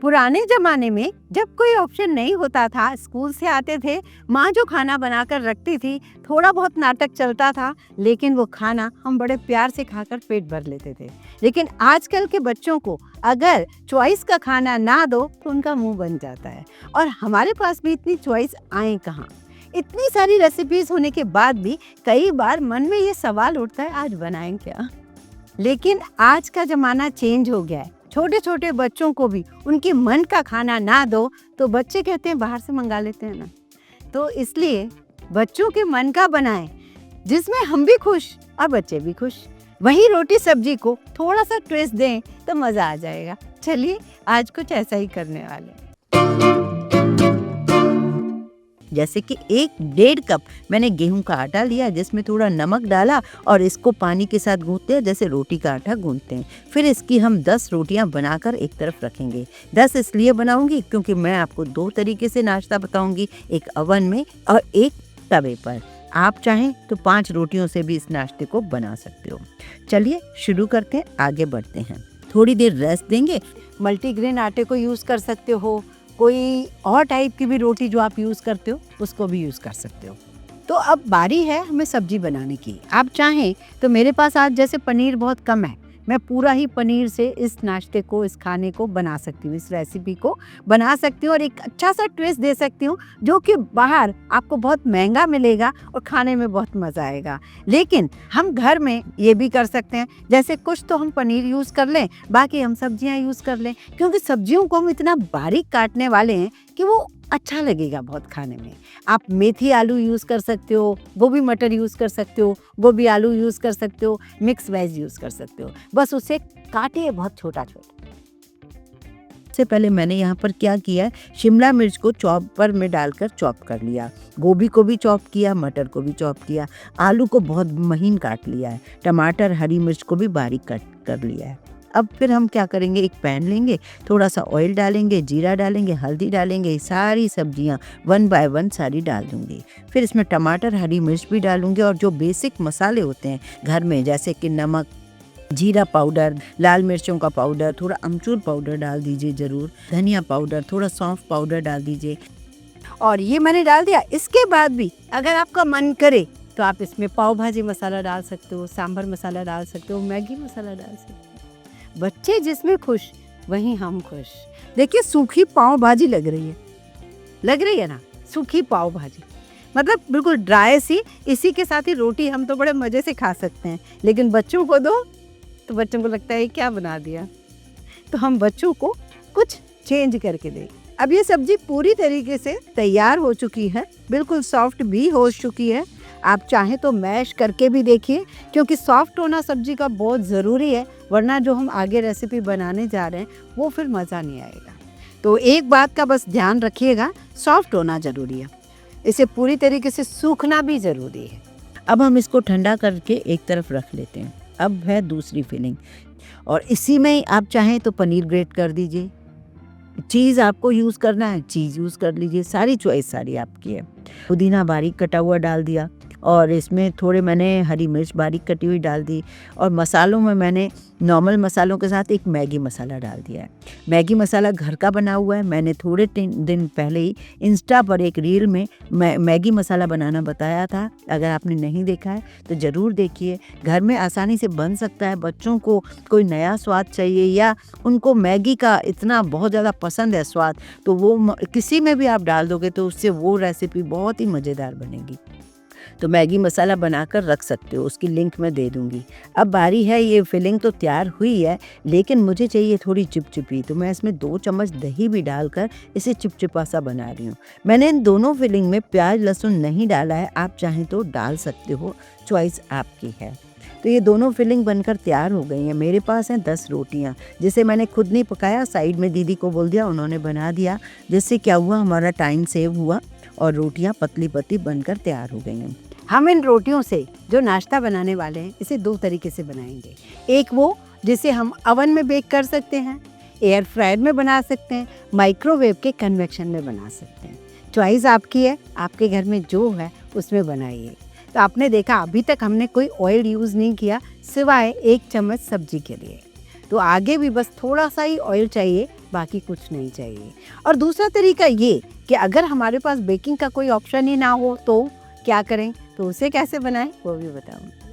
पुराने जमाने में जब कोई ऑप्शन नहीं होता था, स्कूल से आते थे, माँ जो खाना बनाकर रखती थी, थोड़ा बहुत नाटक चलता था, लेकिन वो खाना हम बड़े प्यार से खाकर पेट भर लेते थे। लेकिन आजकल के बच्चों को अगर चॉइस का खाना ना दो तो उनका मुंह बन जाता है। और हमारे पास भी इतनी चॉइस आए कहाँ। इतनी सारी रेसिपीज होने के बाद भी कई बार मन में ये सवाल उठता है, आज बनाएं क्या। लेकिन आज का ज़माना चेंज हो गया है। छोटे छोटे बच्चों को भी उनके मन का खाना ना दो तो बच्चे कहते हैं बाहर से मंगा लेते हैं ना। तो इसलिए बच्चों के मन का बनाएं जिसमें हम भी खुश और बच्चे भी खुश। वही रोटी सब्जी को थोड़ा सा ट्विस्ट दें तो मज़ा आ जाएगा। चलिए आज कुछ ऐसा ही करने वाले हैं। जैसे कि 1-1.5 कप मैंने गेहूं का आटा लिया, जिसमें थोड़ा नमक डाला और इसको पानी के साथ गूंथते हैं जैसे रोटी का आटा गूंथते हैं। फिर इसकी हम 10 रोटियां बनाकर एक तरफ रखेंगे। 10 इसलिए बनाऊंगी क्योंकि मैं आपको 2 तरीके से नाश्ता बताऊंगी, एक ओवन में और एक तवे पर। आप चाहें तो 5 रोटियों से भी इस नाश्ते को बना सकते हो। चलिए शुरू करके आगे बढ़ते हैं। थोड़ी देर रेस्ट देंगे। मल्टीग्रेन आटे को यूज़ कर सकते हो, कोई और टाइप की भी रोटी जो आप यूज़ करते हो उसको भी यूज़ कर सकते हो। तो अब बारी है हमें सब्जी बनाने की। आप चाहें तो मेरे पास आज जैसे पनीर बहुत कम है, मैं पूरा ही पनीर से इस नाश्ते को, इस खाने को बना सकती हूँ, इस रेसिपी को बना सकती हूँ और एक अच्छा सा ट्विस्ट दे सकती हूँ जो कि बाहर आपको बहुत महंगा मिलेगा और खाने में बहुत मज़ा आएगा। लेकिन हम घर में ये भी कर सकते हैं, जैसे कुछ तो हम पनीर यूज़ कर लें, बाकी हम सब्जियाँ यूज़ कर लें, क्योंकि सब्जियों को हम इतना बारीक काटने वाले हैं कि वो अच्छा लगेगा बहुत खाने में। आप मेथी आलू यूज़ कर सकते हो, गोभी मटर यूज़ कर सकते हो, गोभी आलू यूज़ कर सकते हो, मिक्स वेज यूज़ कर सकते हो। बस उसे काटे बहुत छोटा छोटा। सबसे पहले मैंने यहाँ पर क्या किया, शिमला मिर्च को चॉपर में डालकर चॉप कर लिया, गोभी को भी चॉप किया, मटर को भी चॉप किया, आलू को बहुत महीन काट लिया है, टमाटर हरी मिर्च को भी बारीक कट कर लिया है। अब फिर हम क्या करेंगे, एक पैन लेंगे, थोड़ा सा ऑयल डालेंगे, जीरा डालेंगे, हल्दी डालेंगे, सारी सब्जियां 1 बाय 1 सारी डाल दूंगी। फिर इसमें टमाटर हरी मिर्च भी डालूंगी और जो बेसिक मसाले होते हैं घर में, जैसे कि नमक, जीरा पाउडर, लाल मिर्चों का पाउडर, थोड़ा अमचूर पाउडर डाल दीजिए ज़रूर, धनिया पाउडर, थोड़ा सौंफ पाउडर डाल दीजिए और ये मैंने डाल दिया। इसके बाद भी अगर आपका मन करे तो आप इसमें पाव भाजी मसाला डाल सकते हो, सांभर मसाला डाल सकते हो, मैगी मसाला डाल सकते हो। बच्चे जिसमें खुश वहीं हम खुश। देखिए सूखी पाव भाजी लग रही है ना, सूखी पाव भाजी मतलब बिल्कुल ड्राई सी। इसी के साथ ही रोटी हम तो बड़े मज़े से खा सकते हैं, लेकिन बच्चों को दो तो बच्चों को लगता है क्या बना दिया। तो हम बच्चों को कुछ चेंज करके दें। अब ये सब्जी पूरी तरीके से तैयार हो चुकी है, बिल्कुल सॉफ्ट भी हो चुकी है। आप चाहें तो मैश करके भी देखिए, क्योंकि सॉफ्ट होना सब्जी का बहुत ज़रूरी है, वरना जो हम आगे रेसिपी बनाने जा रहे हैं वो फिर मज़ा नहीं आएगा। तो एक बात का बस ध्यान रखिएगा, सॉफ्ट होना ज़रूरी है, इसे पूरी तरीके से सूखना भी ज़रूरी है। अब हम इसको ठंडा करके एक तरफ रख लेते हैं। अब है दूसरी फिलिंग और इसी में आप चाहें तो पनीर ग्रेट कर दीजिए, चीज़ आपको यूज़ करना है चीज़ यूज़ कर लीजिए, सारी चॉइस सारी आपकी है। पुदीना बारीक कटा हुआ डाल दिया और इसमें थोड़े मैंने हरी मिर्च बारीक कटी हुई डाल दी और मसालों में मैंने नॉर्मल मसालों के साथ एक मैगी मसाला डाल दिया है। मैगी मसाला घर का बना हुआ है। मैंने थोड़े दिन पहले ही इंस्टा पर एक रील में मैगी मसाला बनाना बताया था, अगर आपने नहीं देखा है तो ज़रूर देखिए। घर में आसानी से बन सकता है। बच्चों को कोई नया स्वाद चाहिए या उनको मैगी का इतना बहुत ज़्यादा पसंद है स्वाद, तो वो किसी में भी आप डाल दोगे तो उससे वो रेसिपी बहुत ही मज़ेदार बनेगी। तो मैगी मसाला बनाकर रख सकते हो, उसकी लिंक मैं दे दूंगी। अब बारी है, ये फिलिंग तो तैयार हुई है लेकिन मुझे चाहिए थोड़ी चिपचिपी, तो मैं इसमें 2 चम्मच दही भी डालकर इसे चिपचिपा सा बना रही हूँ। मैंने इन दोनों फिलिंग में प्याज लहसुन नहीं डाला है, आप चाहें तो डाल सकते हो, चॉइस आपकी है। तो ये दोनों फिलिंग बनकर तैयार हो गई हैं। मेरे पास हैं 10 रोटियाँ, जिसे मैंने खुद नहीं पकाया, साइड में दीदी को बोल दिया, उन्होंने बना दिया, जिससे क्या हुआ हमारा टाइम सेव हुआ और रोटियाँ पतली पतली बनकर तैयार हो गई हैं। हम इन रोटियों से जो नाश्ता बनाने वाले हैं इसे 2 तरीके से बनाएंगे। एक वो जिसे हम ओवन में बेक कर सकते हैं, एयर फ्रायर में बना सकते हैं, माइक्रोवेव के कन्वेक्शन में बना सकते हैं। चॉइस आपकी है, आपके घर में जो है उसमें बनाइए। तो आपने देखा अभी तक हमने कोई ऑयल यूज़ नहीं किया सिवाय 1 चम्मच सब्जी के लिए। तो आगे भी बस थोड़ा सा ही ऑयल चाहिए, बाकी कुछ नहीं चाहिए। और दूसरा तरीका ये कि अगर हमारे पास बेकिंग का कोई ऑप्शन ही ना हो तो क्या करें, तो उसे कैसे बनाएं वो भी बताऊंगी।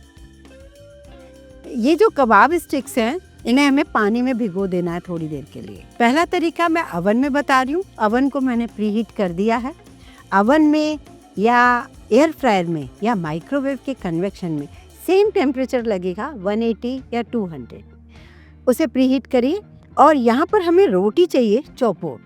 ये जो कबाब स्टिक्स हैं इन्हें हमें पानी में भिगो देना है थोड़ी देर के लिए। पहला तरीका मैं अवन में बता रही हूँ। अवन को मैंने प्रीहीट कर दिया है। अवन में या एयर फ्रायर में या माइक्रोवेव के कन्वेक्शन में सेम टेम्परेचर लगेगा 180 या 200। उसे प्रीहीट करिए। और यहाँ पर हमें रोटी चाहिए चौकोर।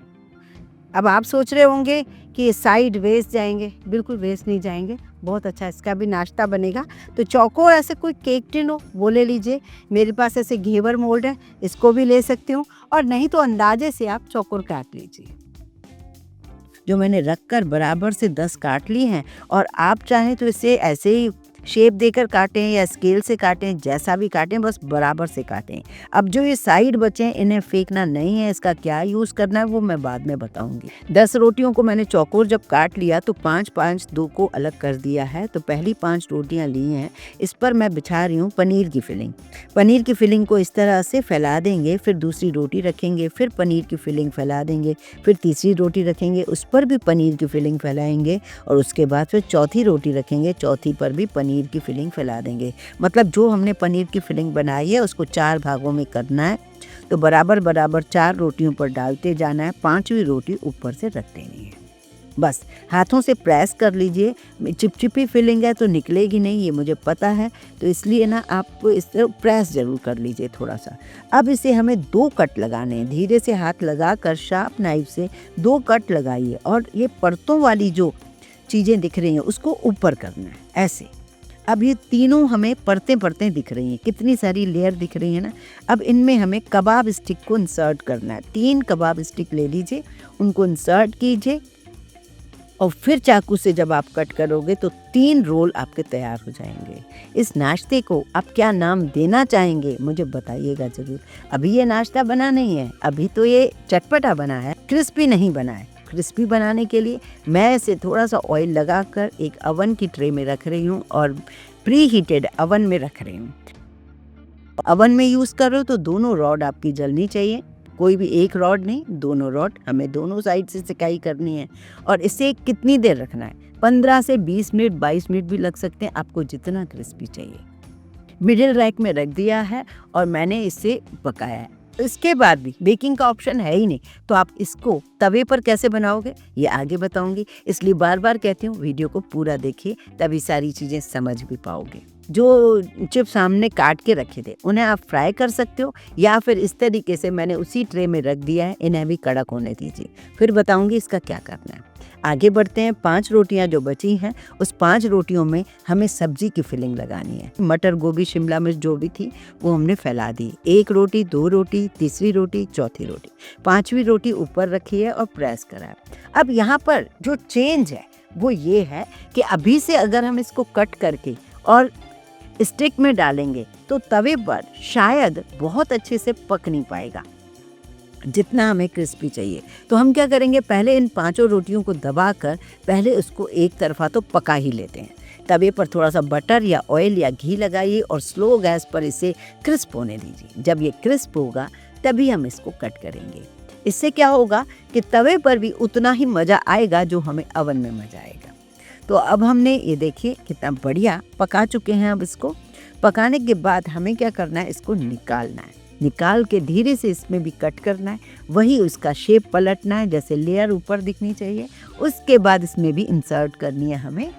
अब आप सोच रहे होंगे कि ये साइड वेस्ट जाएंगे, बिल्कुल वेस्ट नहीं जाएंगे, बहुत अच्छा इसका भी नाश्ता बनेगा। तो चौकोर ऐसे कोई केक टिन हो वो ले लीजिए। मेरे पास ऐसे घेवर मोल्ड है, इसको भी ले सकते हो। और नहीं तो अंदाजे से आप चौकोर काट लीजिए। जो मैंने रख कर बराबर से 10 काट ली हैं, और आप चाहें तो इसे ऐसे ही शेप देकर काटें या स्केल से काटें, जैसा भी काटें, बस बराबर से काटें। अब जो ये साइड बचे हैं इन्हें फेंकना नहीं है, इसका क्या यूज़ करना है वो मैं बाद में बताऊंगी। 10 रोटियों को मैंने चौकोर जब काट लिया तो 5-5 2 को अलग कर दिया है। तो पहली 5 रोटियां ली हैं, इस पर मैं बिछा रही हूँ पनीर की फिलिंग। पनीर की फिलिंग को इस तरह से फैला देंगे, फिर दूसरी रोटी रखेंगे, फिर पनीर की फिलिंग फैला देंगे, फिर तीसरी रोटी रखेंगे, उस पर भी पनीर की फिलिंग फैलाएंगे, और उसके बाद फिर चौथी रोटी रखेंगे, चौथी पर भी पनीर की फिलिंग फैला देंगे। मतलब जो हमने पनीर की फिलिंग बनाई है उसको 4 भागों में करना है। तो बराबर बराबर 4 रोटियों पर डालते जाना है, 5वीं रोटी ऊपर से रख देनी है। बस हाथों से प्रेस कर लीजिए। चिपचिपी फिलिंग है तो निकलेगी नहीं, ये मुझे पता है, तो इसलिए ना आप इस तरह प्रेस जरूर कर लीजिए थोड़ा सा। अब इसे हमें 2 कट लगाने हैं। धीरे से हाथ लगाकर शार्प नाइफ से 2 कट लगाइए, और ये परतों वाली जो चीज़ें दिख रही हैं उसको ऊपर करना है ऐसे। अब ये तीनों हमें परतें परतें दिख रही हैं, कितनी सारी लेयर दिख रही है ना। अब इनमें हमें कबाब स्टिक को इंसर्ट करना है। 3 कबाब स्टिक ले लीजिए, उनको इंसर्ट कीजिए, और फिर चाकू से जब आप कट करोगे तो 3 रोल आपके तैयार हो जाएंगे। इस नाश्ते को आप क्या नाम देना चाहेंगे मुझे बताइएगा ज़रूर। अभी ये नाश्ता बना नहीं है, अभी तो ये चटपटा बना है, क्रिस्पी नहीं बना है। क्रिस्पी बनाने के लिए मैं इसे थोड़ा सा ऑयल लगाकर एक अवन की ट्रे में रख रही हूँ, और प्री हीटेड अवन में रख रही हूँ। अवन में यूज़ करो तो दोनों रॉड आपकी जलनी चाहिए, कोई भी एक रॉड नहीं, दोनों रॉड, हमें दोनों साइड से सिकाई करनी है। और इसे कितनी देर रखना है, 15 से 20 मिनट, 22 मिनट भी लग सकते हैं, आपको जितना क्रिस्पी चाहिए। मिडिल रैक में रख दिया है और मैंने इसे पकाया है। इसके बाद भी बेकिंग का ऑप्शन है ही नहीं, तो आप इसको तवे पर कैसे बनाओगे ये आगे बताऊंगी। इसलिए बार बार कहती हूँ वीडियो को पूरा देखिए, तभी सारी चीज़ें समझ भी पाओगे। जो चिप्स हमने काट के रखे थे उन्हें आप फ्राई कर सकते हो, या फिर इस तरीके से मैंने उसी ट्रे में रख दिया है, इन्हें भी कड़क होने दीजिए, फिर बताऊंगी इसका क्या करना है। आगे बढ़ते हैं। 5 रोटियां जो बची हैं उस 5 रोटियों में हमें सब्जी की फिलिंग लगानी है। मटर, गोभी, शिमला मिर्च जो भी थी वो हमने फैला दी। 1 रोटी, 2 रोटी, तीसरी रोटी, चौथी रोटी, 5वीं रोटी ऊपर रखी है और प्रेस करा है। अब यहाँ पर जो चेंज है वो ये है कि अभी से अगर हम इसको कट करके और स्टिक में डालेंगे तो तवे पर शायद बहुत अच्छे से पक नहीं पाएगा जितना हमें क्रिस्पी चाहिए। तो हम क्या करेंगे, पहले इन 5 रोटियों को दबाकर पहले उसको एक तरफा तो पका ही लेते हैं। तवे पर थोड़ा सा बटर या ऑयल या घी लगाइए और स्लो गैस पर इसे क्रिस्प होने दीजिए। जब ये क्रिस्प होगा तभी हम इसको कट करेंगे। इससे क्या होगा कि तवे पर भी उतना ही मज़ा आएगा जो हमें अवन में मज़ा आएगा। तो अब हमने ये देखिए कितना बढ़िया पका चुके हैं। अब इसको पकाने के बाद हमें क्या करना है, इसको निकालना है। निकाल के धीरे से इसमें भी कट करना है, वही उसका शेप पलटना है, जैसे लेयर ऊपर दिखनी चाहिए। उसके बाद इसमें भी इंसर्ट करनी है हमें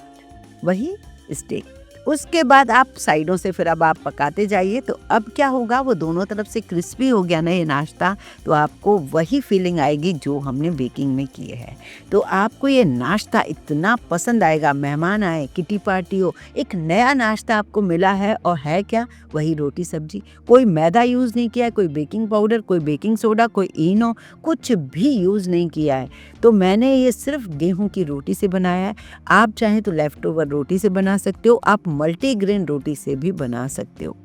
वही स्टिक। उसके बाद आप साइडों से फिर अब आप पकाते जाइए। तो अब क्या होगा, वो दोनों तरफ से क्रिस्पी हो गया ना ये नाश्ता, तो आपको वही फीलिंग आएगी जो हमने बेकिंग में किए है। तो आपको ये नाश्ता इतना पसंद आएगा, मेहमान आए, किटी पार्टी हो, एक नया नाश्ता आपको मिला है। और है क्या, वही रोटी सब्जी। कोई मैदा यूज़ नहीं किया है, कोई बेकिंग पाउडर, कोई बेकिंग सोडा, कोई इनो, कुछ भी यूज़ नहीं किया है। तो मैंने ये सिर्फ गेहूं की रोटी से बनाया है। आप चाहें तो लेफ़्ट ओवर रोटी से बना सकते हो, आप मल्टीग्रेन रोटी से भी बना सकते हो।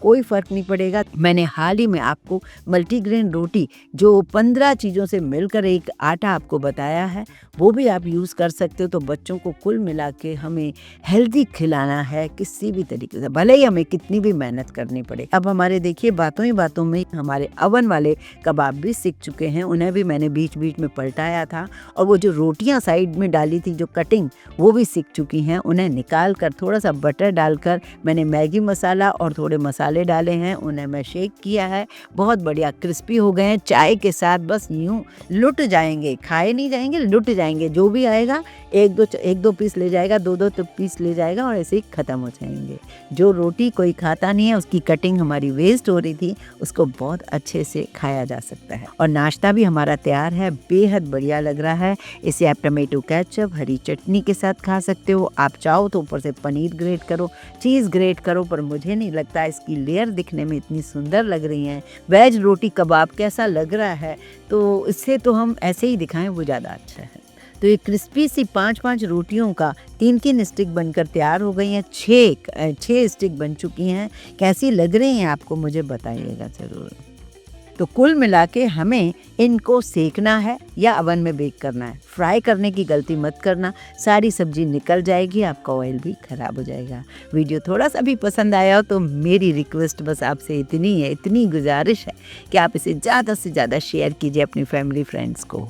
कोई फ़र्क नहीं पड़ेगा। मैंने हाल ही में आपको मल्टीग्रेन रोटी जो 15 चीज़ों से मिलकर एक आटा आपको बताया है, वो भी आप यूज़ कर सकते हो। तो बच्चों को कुल मिला के हमें हेल्दी खिलाना है किसी भी तरीके से, भले ही हमें कितनी भी मेहनत करनी पड़े। अब हमारे देखिए बातों ही बातों में हमारे अवन वाले कबाब भी सीख चुके हैं, उन्हें भी मैंने बीच बीच में पलटाया था। और वो जो रोटियां साइड में डाली थी जो कटिंग, वो भी सीख चुकी हैं। उन्हें निकाल कर थोड़ा सा बटर डालकर मैंने मैगी मसाला और थोड़े मसाले डाले हैं, उन्हें मैं शेक किया है। बहुत बढ़िया क्रिस्पी हो गए हैं। चाय के साथ बस यूं लुट जाएंगे, खाए नहीं जाएंगे, लुट जाएंगे। जो भी आएगा एक दो पीस ले जाएगा, दो पीस ले जाएगा और ऐसे ही ख़त्म हो जाएंगे। जो रोटी कोई खाता नहीं है, उसकी कटिंग हमारी वेस्ट हो रही थी, उसको बहुत अच्छे से खाया जा सकता है। और नाश्ता भी हमारा तैयार है, बेहद बढ़िया लग रहा है। इसे आप टमेटो केचप, हरी चटनी के साथ खा सकते हो। आप चाहो तो ऊपर से पनीर ग्रेट करो, चीज़ ग्रेट करो, पर मुझे नहीं लगता इसकी लेयर दिखने में इतनी सुंदर लग रही हैं। वेज रोटी कबाब कैसा लग रहा है, तो इससे तो हम ऐसे ही दिखाएं, वो ज़्यादा अच्छा है। तो ये क्रिस्पी सी 5-5 रोटियों का 3-3 स्टिक बनकर तैयार हो गई हैं। 6 स्टिक बन चुकी हैं। कैसी लग रही हैं आपको मुझे बताइएगा ज़रूर। तो कुल मिला के हमें इनको सेकना है या अवन में बेक करना है। फ्राई करने की गलती मत करना, सारी सब्जी निकल जाएगी, आपका ऑयल भी ख़राब हो जाएगा। वीडियो थोड़ा सा भी पसंद आया हो तो मेरी रिक्वेस्ट बस आपसे इतनी है, इतनी गुजारिश है कि आप इसे ज़्यादा से ज़्यादा शेयर कीजिए अपनी फैमिली फ्रेंड्स को।